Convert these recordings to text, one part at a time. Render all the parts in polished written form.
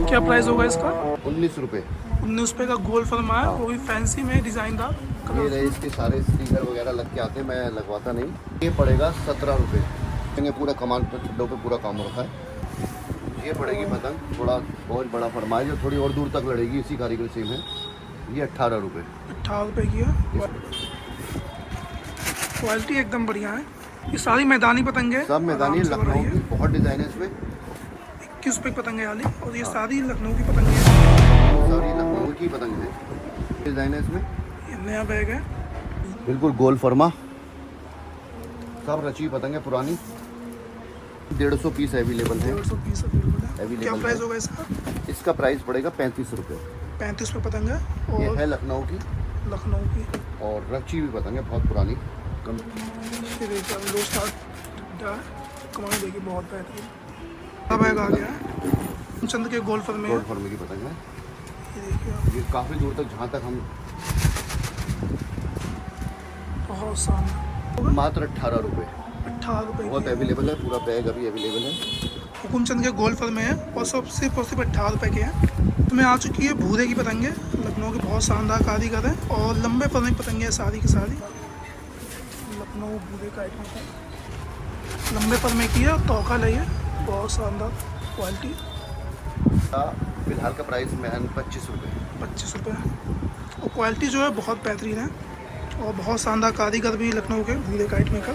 क्या प्राइस होगा इसका? 19 रुपये। 19 रुपये का गोल फरमा है, हाँ। वो भी फैंसी में डिज़ाइनदार ये रहे इसके सारे स्टिकर वगैरह लग के आते हैं, मैं लगवाता नहीं। ये पड़ेगा 17 रुपये। पूरा कमान पर छड्डों पे पूरा काम रखा है। ये पड़ेगी पतंग, थोड़ा बहुत बड़ा फरमाइश, जो थोड़ी और दूर तक लड़ेगी, इसी कारीगर सेम है। ये 18 रुपये। 18 रुपये की है, क्वालिटी एकदम बढ़िया है। ये सारी मैदानी पतंग है, सब मैदानी लखनऊ की, बहुत डिज़ाइन है इसमें। 21 रुपये की पतंग है वाली, और ये सारी लखनऊ की पतंग है, सारी लखनऊ की पतंग है। डिज़ाइन है इसमें। ये नया बैग है, बिल्कुल गोल फरमा, सब रची पतंग है पुरानी। 150 पीस अवेलेबल है। 150 पीस अवेलेबल है। Available क्या प्राइस है। होगा इसका? इसका प्राइस पड़ेगा 35 रुपये। 35 रुपये पतंग है, ये और है लखनऊ की, लखनऊ की। और रची हुई पतंग है, बहुत पुरानी। ये देखिए अब लो स्टार्ट कमाई देखिए, बहुत बेहतरीन। अब बैग आ गया है चंद के गोल फर में, गोल फॉर्मे की पतंग है। ये देखिए आप, ये काफ़ी दूर तक, जहाँ तक हम, बहुत शानदार। मात्र 18 रुपये। 18 रुपये बहुत की अवेलेबल है, पूरा बैग अभी अवेलेबल है। हुकुमचंद के गोल फल में है, और सिर्फ 18 रुपये के हैं। तो मैं आ चुकी है भूरे की पतंग है, लखनऊ की बहुत शानदार कारीगर है, और लंबे फल की पतंग है सारी की सारी। लखनऊ भूरे का आइटम है, लंबे फल में की है, और तोका लई है, बहुत शानदार क्वालिटी। फिलहाल का प्राइस महन 25 रुपये। 25 रुपये, और क्वालिटी जो है बहुत बेहतरीन है, और बहुत शानदार कारीगर भी लखनऊ के भूरे का आइटम का।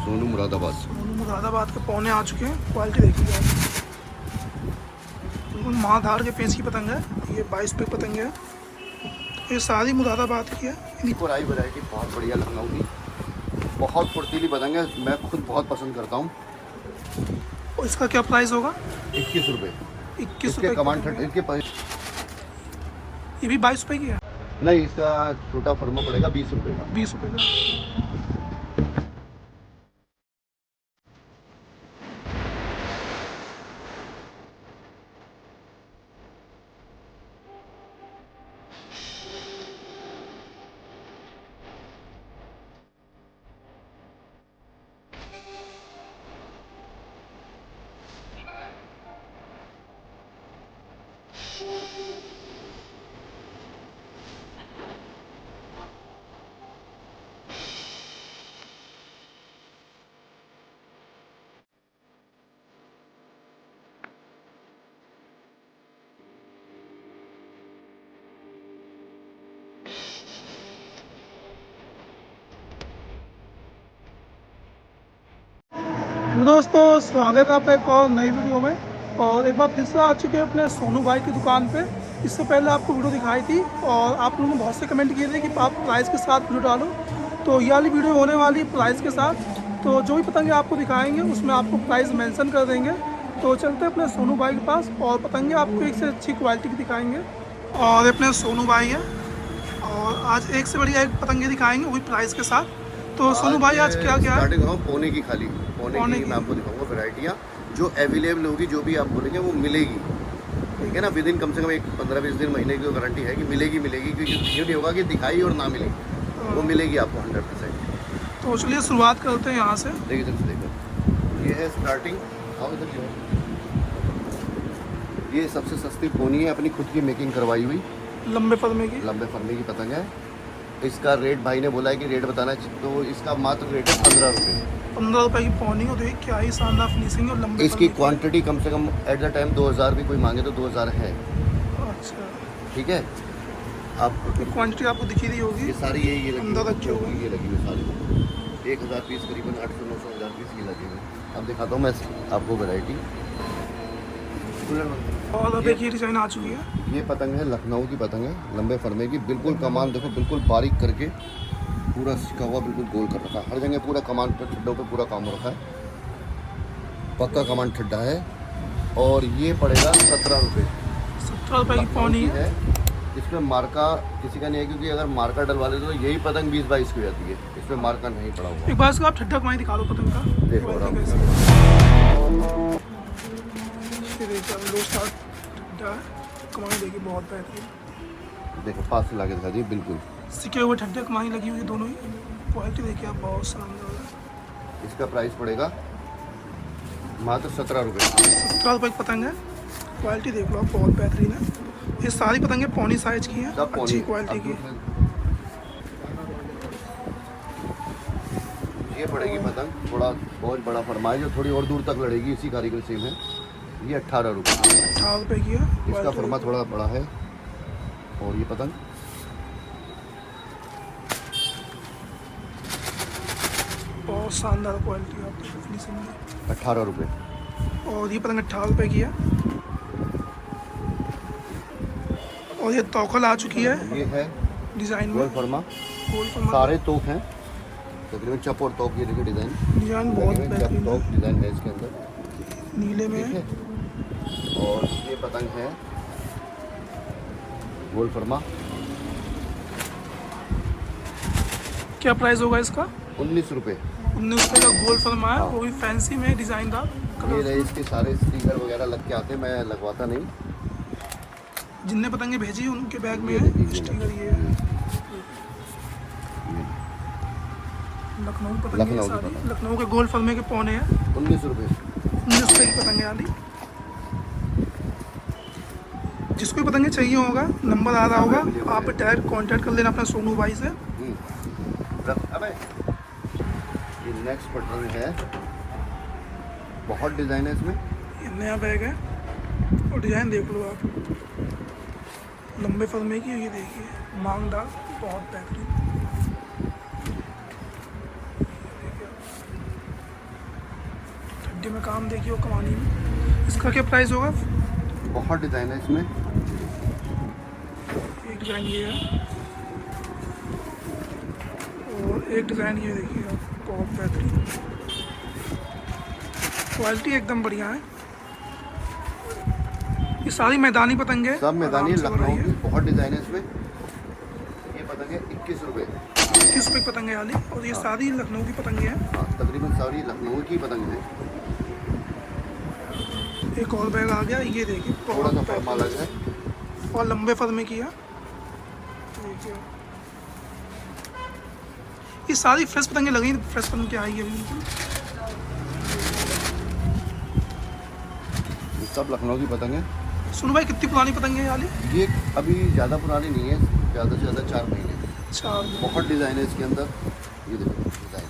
सोनू मुरादाबाद। सोनू मुरादाबाद के पौने आ चुके हैं, क्वालिटी देखिए आप, बिल्कुल महाधार के पेंच की पतंग है। ये 22 रुपये पतंग है, ये सारी मुरादाबाद की है। कोराई वैरायटी बहुत बढ़िया लखनऊ की, बहुत फुर्तीली पतंग है, मैं खुद बहुत पसंद करता हूँ। और इसका क्या प्राइस होगा? 21 रुपये। 21 इसके रुपये कमांड की इनके ये भी 22 रुपये की है। नहीं, इसका छोटा फर्मा पड़ेगा 20 रुपये का। 20 रुपये का। दोस्तों स्वागत है आपका एक और नई वीडियो में, और एक बार फिर से आ चुके हैं अपने सोनू भाई की दुकान पे। इससे पहले आपको वीडियो दिखाई थी, और आप लोगों ने बहुत से कमेंट किए थे कि आप प्राइस के साथ वीडियो डालो, तो ये वाली वीडियो होने वाली प्राइस के साथ। तो जो भी पतंगे आपको दिखाएंगे उसमें आपको प्राइस मेंशन कर देंगे। तो चलते हैं अपने सोनू भाई के पास, और पतंगे आपको एक से अच्छी क्वालिटी की दिखाएँगे। और अपने सोनू भाई है, और आज एक से बढ़िया एक पतंगे दिखाएँगे, वही प्राइस के साथ। तो सोनू भाई आज क्या क्या है? स्टार्टिंग हो पौने की, खाली पौने की मैं आपको दिखाऊंगा वैरायटियाँ जो अवेलेबल होगी, जो भी आप बोलेंगे वो मिलेगी। ठीक है ना, विद इन कम से कम एक 15-20 दिन, महीने की गारंटी है कि मिलेगी। क्योंकि ये नहीं होगा कि दिखाई और ना मिले, वो मिलेगी आपको 100%। तो चलिए शुरुआत करते हैं यहाँ से। देखिए इधर से देखो, ये है स्टार्टिंग। आओ इधर जो, ये सबसे सस्ती पोनी है, अपनी खुद की मेकिंग करवाई हुई, लंबे फर्मे की। लंबे फरने की पतंग है। इसका रेट भाई ने बोला है कि रेट बताना, तो इसका मात्र रेट है 15 रुपये। 15 रुपये की पौनी हो, देखिए क्या ही शानदार फिनिशिंग है, और लंबे इसकी फर्मे की। क्वांटिटी कम से कम एट द टाइम 2000 भी कोई मांगे तो 2000 है। अच्छा, ठीक है, आप क्वांटिटी आपको दिखी रही होगी, ये सारी ये लगी अंदर रखी हुई, होगी। ये लगी हुई सारी 1000 पीस, करीबन 800-900 1000 पीस ये लगे हुए। अब दिखाता हूँ मैं आपको वैरायटी। और अब देखिए डिजाइन आ चुकी है। ये पतंग है, लखनऊ की पतंग है, लंबे फरमे की, बिल्कुल कमान देखो, बिल्कुल बारीक करके पूरा सिका हुआ, बिल्कुल गोल कर रखा है। हर जगह पूरा कमान पर ठड्डों पे पूरा काम हो रखा है, पक्का कमान ठड्डा है। और ये पड़ेगा 17 रुपये। 17 रुपये की पौनी है। इसमें मार्का किसी का नहीं है, क्योंकि अगर मार्का डलवा ले तो यही पतंग 20-22 की हो जाती है। इसमें मार्का नहीं पड़ा हुआ। एक बार इसका आप ठड्डा कमाई दिखा दो पतंग का। देखो आराम से। ये देखिए अब लो स्टार्ट ठड्डा है, कमाई देखिए बहुत बेहतरीन। देखो पास से लाके दिखा दिए, बिल्कुल सिके हुए ठड्डे कमाई लगी हुई है दोनों ही। क्वालिटी देखिए आप, बहुत शानदार है। इसका प्राइस पड़ेगा मात्र 17 रुपये। 17 रुपये की पतंग है, क्वालिटी देख लो आप, बहुत बेहतरीन है। ये सारी पतंगे पौनी साइज की हैं, सब अच्छी पौनी क्वालिटी की। ये पड़ेगी पतंग, थोड़ा बहुत बड़ा फरमाइश और थोड़ी और दूर तक लड़ेगी, इसी कारीगर सेम है। ये 18 रुपये, 18 रुपये की है। इसका क्वालिटी फरमा थोड़ा बड़ा है। और ये पतंग बहुत शानदार क्वालिटी है, आपकी फिनिशिंग में। 18 रुपये। और ये पतंग 18 रुपये की है। और ये तोकल आ चुकी है ये है डिज़ाइन में, गोल फरमा, गोल फरमा। सारे तोक हैं तकरीबन, चप और तोक। ये देखिए डिज़ाइन, डिज़ाइन बहुत चप बेहतरीन तोक है, डिज़ाइन है इसके अंदर, नीले में ठीक है। है। और ये पतंग है गोल फरमा, क्या प्राइस होगा इसका? 19 रुपये। 19 रुपये का गोल फरमा है, हाँ। वो भी फैंसी में डिज़ाइनदार ये कलर। रहे इसके सारे स्टिकर वगैरह लग के आते हैं, मैं लगवाता नहीं। जिनने पतंगे भेजी उनके बैग में ये है देखिए, स्टिकर। ये है लखनऊ पतंगे, लखनऊ की सारी पतंग। लखनऊ के गोल फर्मे के पौने हैं। 19 रुपये। 19 रुपये की पतंगे आली। जिसको भी पतंगे चाहिए होगा, नंबर आ रहा होगा, आप डायरेक्ट कांटेक्ट कर लेना अपना सोनू भाई से। अबे ये नेक्स्ट पैटर्न है, बहुत डिज़ाइन है इसमें। ये नया बैग है और डिज़ाइन देख लो आप, लंबे फर्मे की। ये देखिए मांगदार, बहुत बेहतरीन। ठड्डी में काम देखिए और कमानी में। इसका क्या प्राइस होगा? बहुत डिज़ाइन है इसमें। एक डिज़ाइन ये है और एक डिज़ाइन ये देखिए आप, बहुत बेहतरीन। क्वालिटी एकदम बढ़िया है। ये सारी मैदानी पतंगे हैं, सब मैदानी आराम से लखनऊ बढ़ाइए। की, बहुत डिज़ाइन है इसमें। ये पतंग है 21 रुपये। 21 रुपये की पतंगे आली। और ये सारी लखनऊ की पतंगे हैं। हाँ, तकरीबन सारी लखनऊ की पतंग है। एक और बैग आ गया, ये देखिए थोड़ा सा बहुत फरमा बेहतरीन अलग है। और लंबे फर्मे की है। देखिए ये सारी फ्रेश पतंगे लगी, फ्रेश पतंग क्या आई है बिल्कुल। ये सब लखनऊ की पतंग है। सुनो भाई, कितनी पुरानी पतंगे हैं आली? ये अभी ज़्यादा पुरानी नहीं है, ज़्यादा से ज़्यादा 4 महीने। 4। बहुत डिज़ाइन है इसके अंदर। ये देखो डिज़ाइन,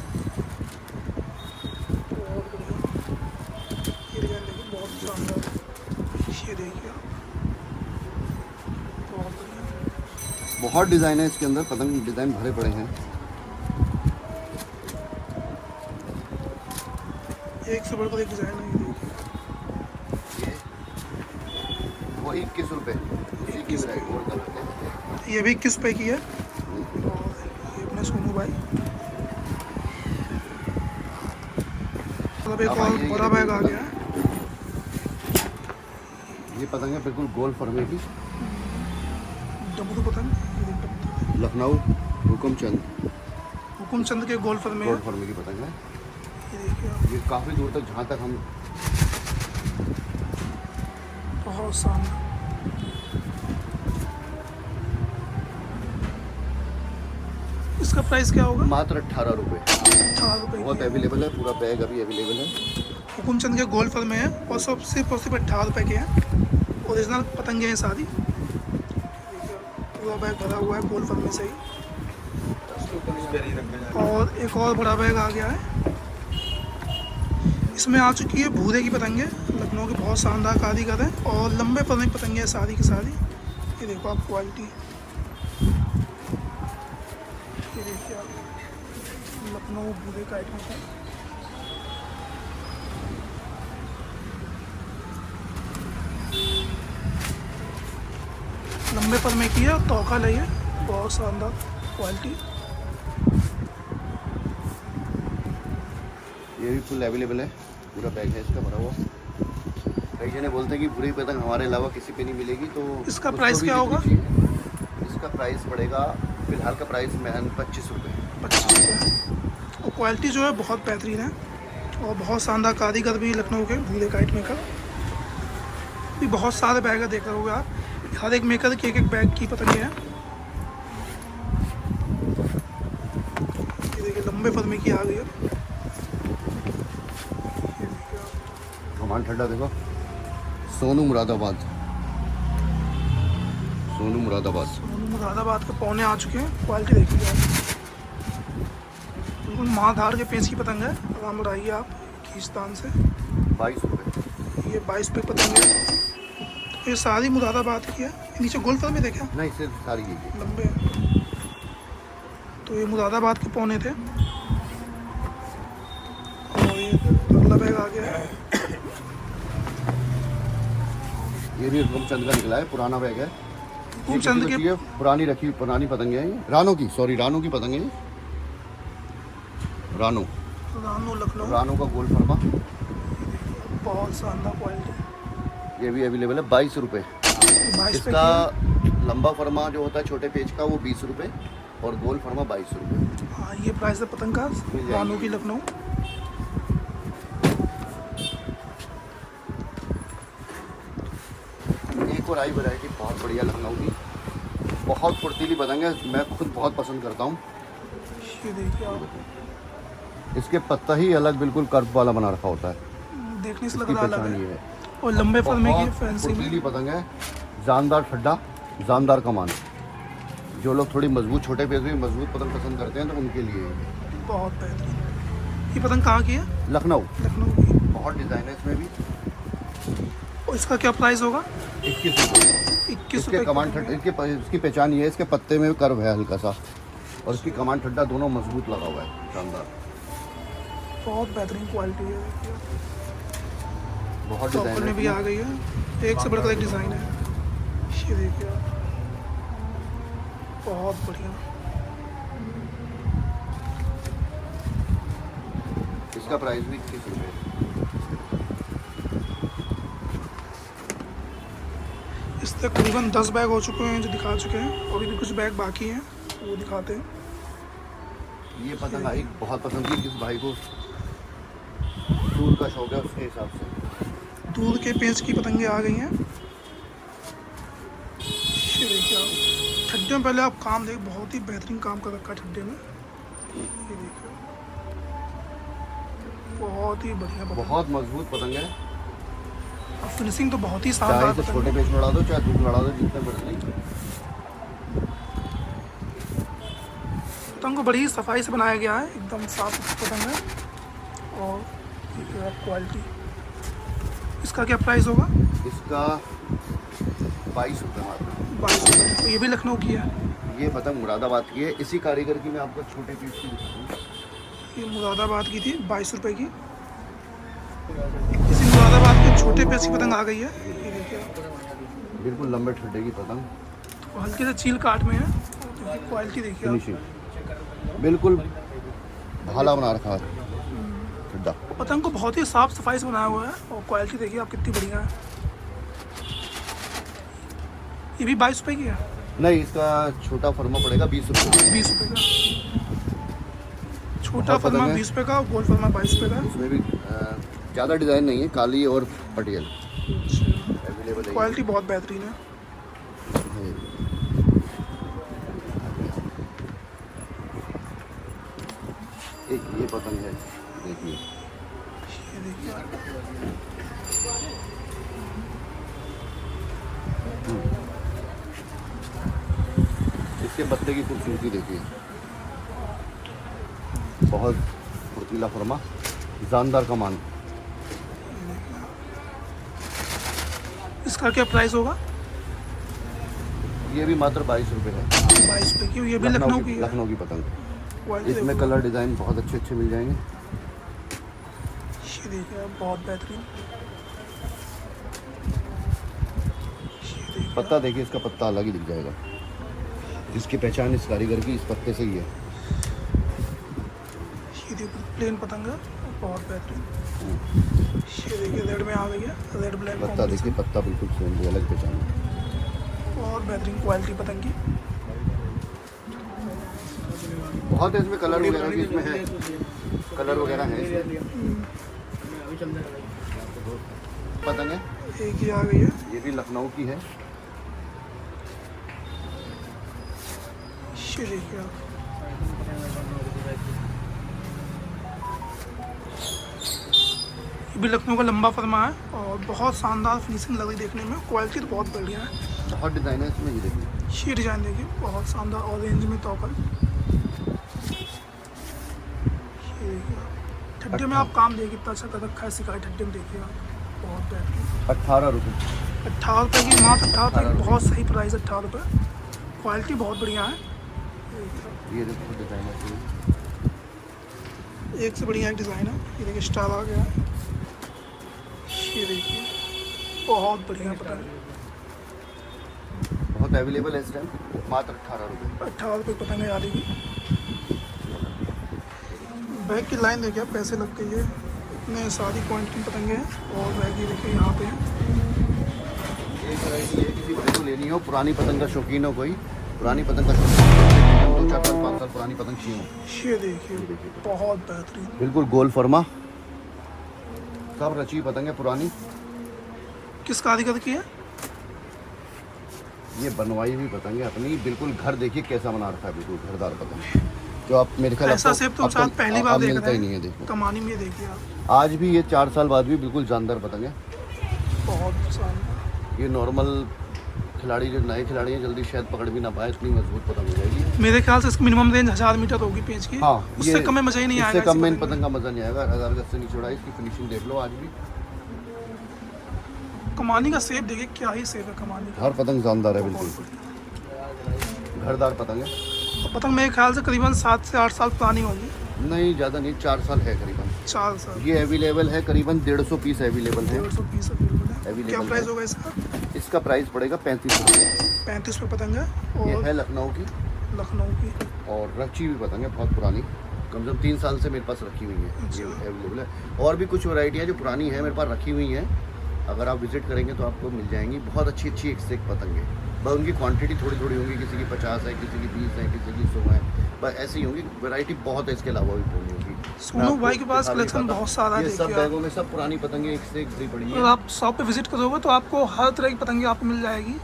बहुत बढ़िया। ये डिजाइन देखिए, बहुत शानदार। ये देखिए आप, बहुत बढ़िया। बहुत डिज़ाइन है इसके अंदर, पतंग डिज़ाइन भरे पड़े हैं। एक से बढ़कर एक डिजाइन है। ये देखिए ये वो 21 रुपये, उसी की वैरायटी और कलर है। ये भी 21 रुपये की है। और ये अपने सोनू भाई। मतलब एक अब और आइए, बड़ा ये बैग आ देखिए गया है। ये पतंग है बिल्कुल गोल फर्मे की, डब्बू पतंग। ये देखिए डब्बू। लखनऊ हुकुमचंद हुकुमचंद के गोल फर्मे गोल है। फर्मे की पतंग है। ये देखिए आप, ये काफ़ी दूर तक, जहाँ तक हम बहुत शानदार। इसका प्राइस क्या होगा? मात्र 18 रुपये। 18 रुपये बहुत की है। अवेलेबल है, पूरा बैग अभी अवेलेबल है। हुकुमचंद के गोल फल में है और सब सिर्फ 18 रुपये के हैं। ओरिजिनल पतंगे हैं सारी। पूरा बैग भरा हुआ है गोल फल में से ही। और एक और बड़ा बैग आ गया है, इसमें आ चुकी है भूरे की पतंगे। लखनऊ के बहुत शानदार कारीगर हैं और लंबे फल में पतंगे हैं सारी की सारी। ये देखो आप क्वालिटी, ये देखिए आप, लखनऊ भूरे का आइटम है। लंबे पर में की है और तोका है, बहुत शानदार क्वालिटी। ये भी फुल अवेलेबल है, पूरा बैग है इसका भरा हुआ। कई जने बोलते हैं कि पूरी पतंग हमारे अलावा किसी पे नहीं मिलेगी, तो इसका उसको प्राइस भी क्या जितनी होगा? चाहिए। इसका प्राइस पड़ेगा, फिलहाल का प्राइस महन 25 रुपये। 25 रुपये। और क्वालिटी जो है बहुत बेहतरीन है और बहुत शानदार कारीगर भी लखनऊ के भूरे काइट मेकर। भी बहुत सारे बैग है, देख रहे होगे आप, हर एक मेकर के एक बैग की पतंगे हैं। ये देखिए लंबे फर्मे की आ गई है। सामान ठंडा देखो, सोनू मुरादाबाद। सोनू मुरादाबाद। मुरादाबाद के पौने आ चुके हैं। क्वालिटी देखिए आप, बिल्कुल माँ धार के पेंच की पतंग है। आराम उड़ाइए आप खींचतान से। 22 रुपये। ये 22 पे पतंग है। ये सारी मुरादाबाद की है। नीचे गोल फल में देखा नहीं, सिर्फ सारी यही है। लंबे हैं। तो ये मुरादाबाद के पौने थे। और ये अगला बैग आ गया है। ये भी रूपचंद का निकला है, पुराना बैग है। रूपचंद के ये पुरानी पतंग है। ये रानो की पतंग है। रानो लखनऊ का गोल फरमा। बहुत शानदार क्वालिटी। ये भी अवेलेबल है 22 रुपये। 22 इसका लंबा फरमा जो होता है छोटे पेज का वो 20 रुपये और गोल फरमा 22 रुपये। हाँ, ये प्राइस है पतंग का रानू की लखनऊ। एक और आई वैरायटी बहुत बढ़िया लखनऊ की, बहुत फुर्तीली पतंग है। मैं खुद बहुत पसंद करता हूँ। ये देखिए आप, इसके पत्ता ही अलग बिल्कुल कर्व वाला बना रखा होता है। देखने से लग इसकी रहा अलग पहचान है। ये है। और लंबे फर्मे की बहुत फैंसी में। फुर्तीली पतंग है। जानदार ठड्डा, जानदार कमान। जो लोग थोड़ी मजबूत छोटे पेज में मजबूत पतंग पसंद करते हैं तो उनके लिए है। बहुत बेहतरीन। ये पतंग कहाँ की है? लखनऊ। लखनऊ की। बहुत डिज़ाइन है इसमें भी। और इसका क्या प्राइस होगा? 21 रुपये। 21 इसके रुपये। कमान ठड्डा, इसकी पहचान ये है, इसके पत्ते में कर्व है हल्का सा और इसकी कमान ठड्डा दोनों मजबूत लगा हुआ है। शानदार, बहुत बेहतरीन क्वालिटी है। बहुत टॉपर डिज़ाइन में भी है। आ गई है। एक से बढ़कर एक डिज़ाइन है। ये देखिए आप, बहुत बढ़िया। इसका प्राइस भी 21 रुपये। इस तकरीबन 10 बैग हो चुके हैं जो दिखा चुके हैं। अभी भी कुछ बैग बाकी हैं, वो दिखाते हैं। ये पतंग आई बहुत पसंद की, जिस भाई को दूर का शौक है उसके हिसाब से। दूध के पेंच की पतंगे आ गई हैं। ये देखिए आप, ठड्डे में पहले आप काम देख, बहुत ही बेहतरीन काम कर रखा है ठड्डे में। ये देखिए, बहुत ही बढ़िया पतंग। बहुत मजबूत पतंग है। और फिनिशिंग तो बहुत ही चाहे शानदार तो पतंग छोटे है। पेज में उड़ा दो चाहे दूर में उड़ा दो, जितने मर्जी। पतंग को बड़ी ही सफाई से बनाया गया है, एकदम साफ सुथरी पतंग है। और देखिए आप क्वालिटी। इसका क्या प्राइस होगा? इसका 22 रुपये मात्र। 22 रुपये। तो ये भी लखनऊ की है। ये पतंग मुरादाबाद की है। इसी कारीगर की मैं आपको छोटे पीस की दिखाऊँ। ये मुरादाबाद की थी 22 रुपये की। इसी मुरादाबाद के छोटे पेज की पतंग आ गई है। ये देखिए आप, बिल्कुल लंबे ठड्डे की पतंग। तो हल्के से चील काट में है। क्वालिटी देखिए आप, फिनिशिंग बिल्कुल भाला बना रखा है ठड्डा। पतंग को बहुत ही साफ सफाई से बनाया हुआ है। और क्वालिटी देखिए आप कितनी बढ़िया है। ये भी 22 रुपये की है। नहीं, इसका छोटा फरमा पड़ेगा 20 रुपये। 20 रुपये का छोटा बहुत फरमा, पतंग है। 20 रुपये का। और गोल फरमा 22 रुपये का। इसमें भी ज़्यादा डिज़ाइन नहीं है, काली और पटियल अवेलेबल है। क्वालिटी बहुत बेहतरीन है। एक ये पतंग है, देखिए। ये देखिए आप, इसके पत्ते की खूबसूरती देखिए। बहुत फुर्तीला फरमा, जानदार कमान। इसका क्या प्राइस होगा? ये भी मात्र 22 रुपये है। 22 रुपये की। ये भी लखनऊ की है। लखनऊ की पतंग। क्वालिटी इसमें देखो। कलर डिज़ाइन बहुत अच्छे अच्छे मिल जाएंगे। ये देखिए आप, बहुत बेहतरीन। ये देखिए पत्ता देखिए, इसका पत्ता अलग ही दिख जाएगा। इसकी पहचान इस कारीगर की इस पत्ते से ही है। ये देखिए प्लेन पतंग है, बहुत बेहतरीन। ये देखिए रेड में आ गई है, रेड ब्लैक पत्ता देखिए, पत्ता बिल्कुल सेम भी अलग पहचान है। बहुत बेहतरीन क्वालिटी पतंग की। बहुत है इसमें कलर वगैरह भी इसमें है, कलर वगैरह है इसमें। पतंग है, एक ही आ गई है। ये भी लखनऊ की है। ये देखिए आप, ये भी लखनऊ का लंबा फरमा है और बहुत शानदार फिनिशिंग लग रही देखने में, क्वालिटी तो बहुत बढ़िया है। बहुत डिज़ाइन है इसमें, ये देखिए। ये डिज़ाइन देखिए बहुत शानदार ऑरेंज में टॉकल। ये देखिए ठड्डे में आप काम देखिए कितना अच्छा कर रखा है, सिकाई ठड्डे में देखिए आप, बहुत बेहतरीन। 18 रुपये। 18 रुपये की, मात्र 18 रुपये की, बहुत सही प्राइस है 18 रुपये। क्वालिटी बहुत बढ़िया है। ये देखो डिज़ाइन है, एक से बढ़िया एक डिज़ाइन है। ये देखिए स्टार आ गया है, ये देखिए बहुत बढ़िया पता है। बहुत अवेलेबल है इस टाइम, मात्र 18 रुपये। 18 रुपये पतंग है आ रही। बैग की लाइन देखिए आप कैसे लग गई है, इतने सारी क्वांटिटी पतंगे हैं। और बैग ये देखिए यहाँ पे है। एक वैरायटी है, किसी भाई को लेनी हो, पुरानी पतंग का शौकीन हो कोई, पुरानी पतंग का शौकीन, 2 4 साल 5 साल पुरानी पतंग चाहिए हो, ये देखिए बहुत बेहतरीन, बिल्कुल गोल फरमा, सब रची पतंग है पुरानी। किस कारीगर की है? ये बनवाई हुई पतंग है अपनी, बिल्कुल घर देखिए कैसा बना रखा है, बिल्कुल घरदार पतंग, जो आप मेरे ख्याल ऐसा सेब तो शायद पहली बार देख मिलता रहे ही नहीं है। हैं देखो कमानी में, देखिए आप आज भी ये 4 साल बाद भी बिल्कुल जानदार पतंग है। बहुत शानदार। ये नॉर्मल खिलाड़ी जो नए खिलाड़ी हैं जल्दी शायद पकड़ भी ना पाए, इतनी मजबूत पतंग हो जाएगी। मेरे ख्याल से इसकी मिनिमम रेंज 1000 मीटर होगी पेंच की। हाँ, उससे कम में मजा ही नहीं आएगा। इससे कम में इन पतंग का मजा नहीं आएगा। 1000 गज से नीचे उड़ा, इसकी फिनिशिंग देख लो। आज भी कमानी का सेब देखिए, क्या ही सेब है कमानी का, हर पतंग जानदार है, बिल्कुल घरदार पतंग है। और पतंग मेरे ख्याल से करीबन 7 से 8 साल पुरानी होगी। नहीं ज़्यादा नहीं, 4 साल है करीबन। 4 साल। ये अवेलेबल है, करीबन 150 पीस अवेलेबल है। 150 पीस अवेलेबल है। Available क्या है। प्राइस होगा इसका? इसका प्राइस पड़ेगा 35 रुपये। 35 रुपये पतंग है। ये और है लखनऊ की, लखनऊ की और रची हुई पतंग है, बहुत पुरानी, कम से कम 3 साल से मेरे पास रखी हुई है। अच्छा। ये अवेलेबल है। और भी कुछ वैरायटी है जो पुरानी है मेरे पास रखी हुई हैं, अगर आप विजिट करेंगे तो आपको मिल जाएंगी। बहुत अच्छी अच्छी एक से एक पतंग है, बस उनकी क्वांटिटी थोड़ी थोड़ी होंगी, किसी की 50 है, किसी की 20 है, किसी की 100 है, बस ऐसी ही होंगी। वैरायटी बहुत है, इसके अलावा भी पूरी होगी। सोनू भाई के पास कलेक्शन बहुत सारा है। ये सब देखिए आप, बैगों में सब पुरानी पतंगे एक से एक भरी पड़ी अगर है। आप शॉप पे विजिट करोगे तो आपको हर तरह की पतंगे आपको मिल जाएगी।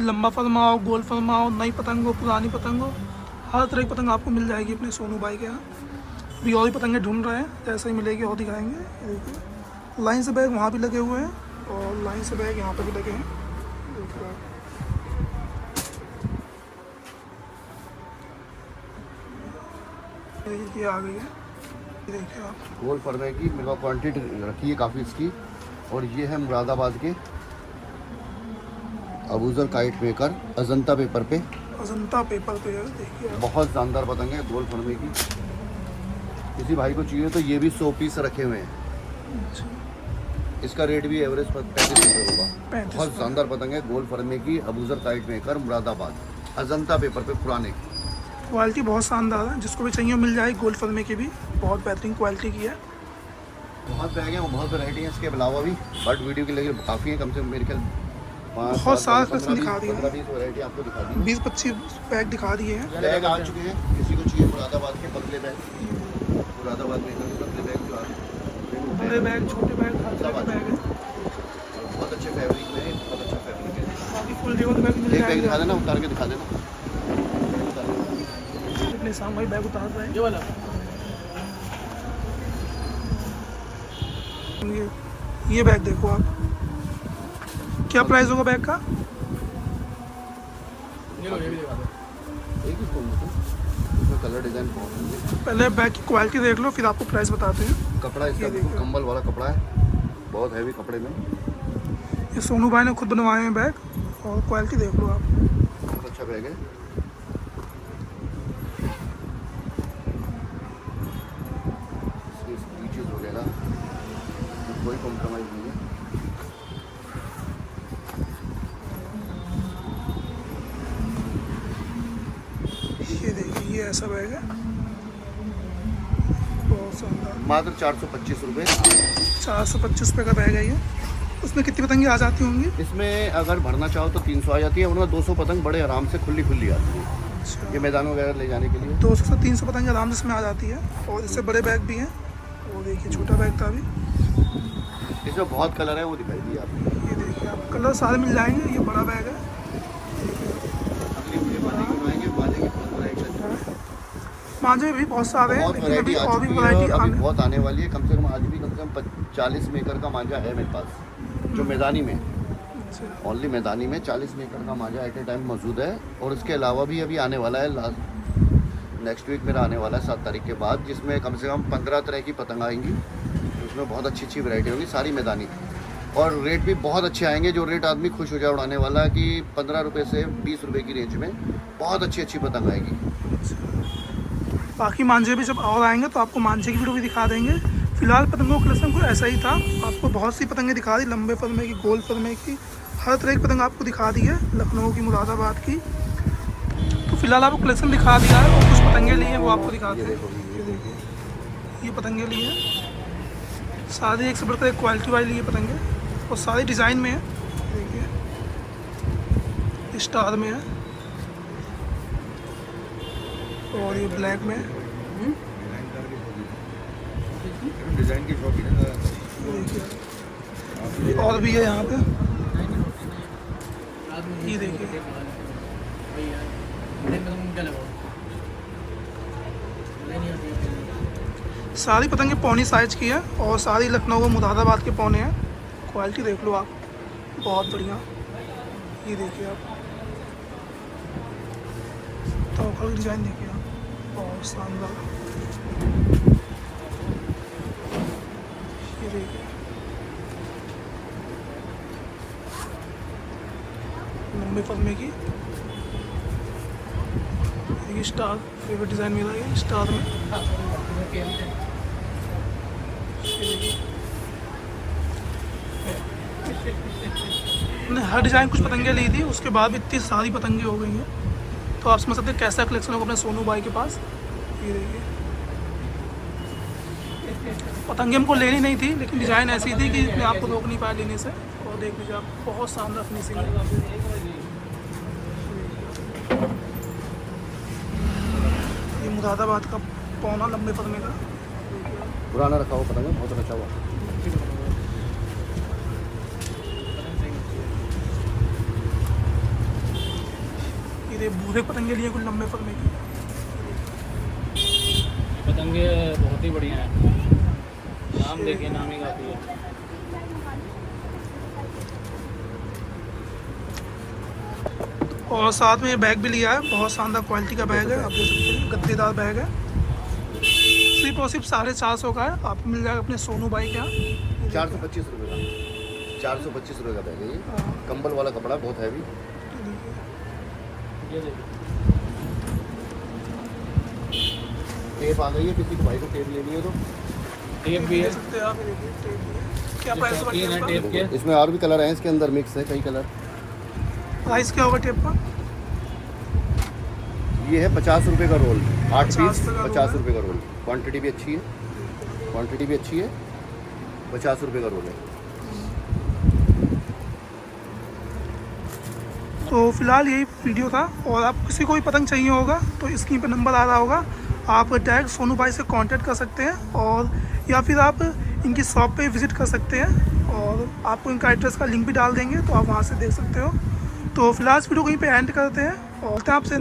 लंबा फरमा हो, गोल फरमा हो, नई पतंग हो, पुरानी पतंग हो, हर तरह की पतंग आपको मिल जाएगी अपने सोनू भाई के यहाँ। अभी और भी पतंगे ढूंढ रहे हैं, जैसे ही मिलेगी और दिखाएंगे। ये देखिए लाइन से बैग वहाँ भी लगे हुए हैं और लाइन से बैग यहाँ पे भी लगे हैं। देखिए आप। ये आ गई है, ये देखिए आप। गोल फरमे की मेरे पास क्वान्टिटी रखी है काफ़ी इसकी। और ये है मुरादाबाद के Abuzar kite maker, Ajanta paper पे, अजंता पेपर पे है, देखिए आप। बहुत शानदार पतंग है गोल फरमे की। किसी भाई को चाहिए तो ये भी 100 पीस रखे हुए हैं। अच्छा, इसका रेट भी एवरेज 35 रुपये होगा। 35 बहुत शानदार पतंग है गोल फरमे की, Abuzar kite maker, Moradabad, Ajanta paper पे पुराने। क्वालिटी बहुत शानदार है, जिसको भी चाहिए मिल जाएगी। गोल्ड फलमे की भी बहुत बेहतरीन क्वालिटी की है। बहुत बैग हैं, बहुत वैरायटी है इसके अलावा भी, बट वीडियो के लिए काफ़ी है, कम से कम मेरे ख्याल बहुत सारा कलेक्शन दिखा दिया है। 15-20 वैरायटी आपको दिखा दी। 20-25 बैग दिखा दिए हैं। बैग आ चुके हैं, किसी को चाहिए मुरादाबाद के पतले बैग, मुरादाबाद में पतले बैग जो बड़े बैग, छोटे बैग, हर तरह के बैग है। बहुत अच्छे फैब्रिक में है, बहुत अच्छा फैब्रिक है। बाकी फुल लेवल बैग मिल एक बैग दिखा जाएंगे। देना, उतार के दिखा देना। अपने सामने भाई बैग उतार रहे हैं। ये वाला ये बैग देखो आप, क्या प्राइस होगा बैग का? एक ही फोन इसमें कलर डिज़ाइन बहुत है। पहले बैग की क्वालिटी देख लो, फिर आपको प्राइस बताते हैं। कपड़ा इसका ये बिल्कुल देखो। कंबल वाला कपड़ा है, बहुत हैवी कपड़े में, ये सोनू भाई ने खुद बनवाए हैं बैग, और क्वालिटी देख लो आप। बहुत अच्छा बैग है। इसकी स्टिचेस वगैरह कोई कॉम्प्रोमाइज़ नहीं है। ये देखिए, ये ऐसा बैग है, बहुत शानदार। मात्र 425 रुपये। 425 रुपये का बैग है ये। उसमें कितनी पतंगे आ जाती होंगी? इसमें अगर भरना चाहो तो 300 आ जाती है, वरना 200 पतंग बड़े आराम से खुली खुली आती है, अच्छा, ये मैदान वगैरह ले जाने के लिए। 200 से 300 पतंगे आराम से इसमें आ जाती है। और इससे बड़े बैग भी हैं, वो देखिए छोटा बैग था अभी। इसमें बहुत कलर है, वो दिखाई दिए आपको। ये देखिए आप, कलर सारे मिल जाएंगे। ये बड़ा बैग है। अगली वीडियो बाजी की बनाएंगे, बाजी की बहुत वैरायटी है। मांझे भी बहुत सारे हैं, बहुत लेकिन अभी वैरायटी आ और भी चुकी है वैरायटी और अभी आने। बहुत आने वाली है। कम से कम आज भी कम से कम 40 मेकर का मांझा है मेरे पास, जो मैदानी में, अच्छा, ओनली मैदानी में 40 मेकर का मांझा एट ए टाइम मौजूद है। और इसके अलावा भी अभी आने वाला है, नेक्स्ट वीक मेरा आने वाला है 7 तारीख के बाद, जिसमें कम से कम 15 तरह की पतंग आएंगी। उसमें बहुत अच्छी अच्छी वैरायटी होगी, सारी मैदानी, और रेट भी बहुत अच्छे आएंगे। जो रेट आदमी खुश हो जाए उड़ाने वाला, कि 15 रुपये से 20 रुपये की रेंज में बहुत अच्छी अच्छी पतंग आएगी। बाकी मांझे भी जब और आएंगे तो आपको मांझे की वीडियो भी दिखा देंगे। फिलहाल पतंगों का कलेक्शन कुछ ऐसा ही था, आपको बहुत सी पतंगें दिखा दी, लंबे फलमे की, गोल फलमे की, हर तरह की पतंग आपको दिखा दी है, लखनऊ की, मुरादाबाद की। तो फिलहाल आपको कलेक्शन दिखा दिया है, और कुछ पतंगे लिए हैं वो आपको दिखाते ये हैं। देखो, ये देखिए, ये पतंगे लिए हैं, सारी एक से बढ़कर एक क्वालिटी वाली लिए पतंगे, और सारी डिज़ाइन में है। देखिए स्टार में है, और ये ब्लैक में है। डिजाइन की शॉप है। देखिए और भी है यहाँ पे, ये देखिए सारी पतंगे पौनी साइज की है, और सारी लखनऊ और मुरादाबाद के पौने हैं। क्वालिटी देख लो आप, बहुत बढ़िया। ये देखिए आप तो डिज़ाइन देखिए आप, बहुत शानदार। ये देखिए लंबे फलमे की, ये स्टार फेवरेट डिज़ाइन मेरा, ये स्टार में। मैंने हर डिज़ाइन कुछ पतंगे ली थी, उसके बाद भी इतनी सारी पतंगे हो गई हैं, तो आप समझ सकते हैं कैसा कलेक्शन होगा अपने सोनू भाई के पास। ये देखिए पतंगे हमको लेनी नहीं थी, लेकिन डिज़ाइन ऐसी थी कि मैं आपको रोक नहीं पाया लेने से। और देख लीजिए आप, बहुत शानदार फिनिशिंग है। ये मुरादाबाद का पौना लंबे फलमे का, पुराना रखा हुआ पतंग है, बहुत अच्छा हुआ। ये बूढ़े पतंगे लिए कुछ लंबे फलमे की। पतंगे बहुत ही बढ़िया है, नाम देखिए, नाम ही काफ़ी है। और साथ में ये बैग भी लिया है, बहुत शानदार क्वालिटी का बैग है, आप देख सकते हैं, गद्देदार बैग है। सिर्फ और सिर्फ 450 का है, आपको मिल जाएगा अपने सोनू भाई के यहाँ। 425 रुपये का, 425 रुपये का बैग है ये। कंबल वाला कपड़ा, बहुत हैवी। ये देखिए, टेप आ गई है, किसी को भाई को टेप लेनी है तो टेप भी है, देख सकते हैं आप, ये देखिए टेप भी है। क्या प्राइस होगा तीन है टेप टेप के। इसमें और भी कलर हैं, इसके अंदर मिक्स है कई कलर। का? प्राइस क्या होगा टेप का? ये है 50 रुपये का रोल, 8 50 पीस, रुपये का 50 रोल है। रुपये का रोल। क्वांटिटी भी अच्छी है, क्वांटिटी भी अच्छी है। 50 रुपये का रोल है। तो फिलहाल यही वीडियो था, और आप किसी को भी पतंग चाहिए होगा तो स्क्रीन पर नंबर आ रहा होगा, आप डायरेक्ट सोनू भाई से कांटेक्ट कर सकते हैं, और या फिर आप इनकी शॉप पे विज़िट कर सकते हैं, और आपको इनका एड्रेस का लिंक भी डाल देंगे, तो आप वहाँ से देख सकते हो। तो फिलहाल इस वीडियो को यहीं पे एंड करते हैं, और आपसे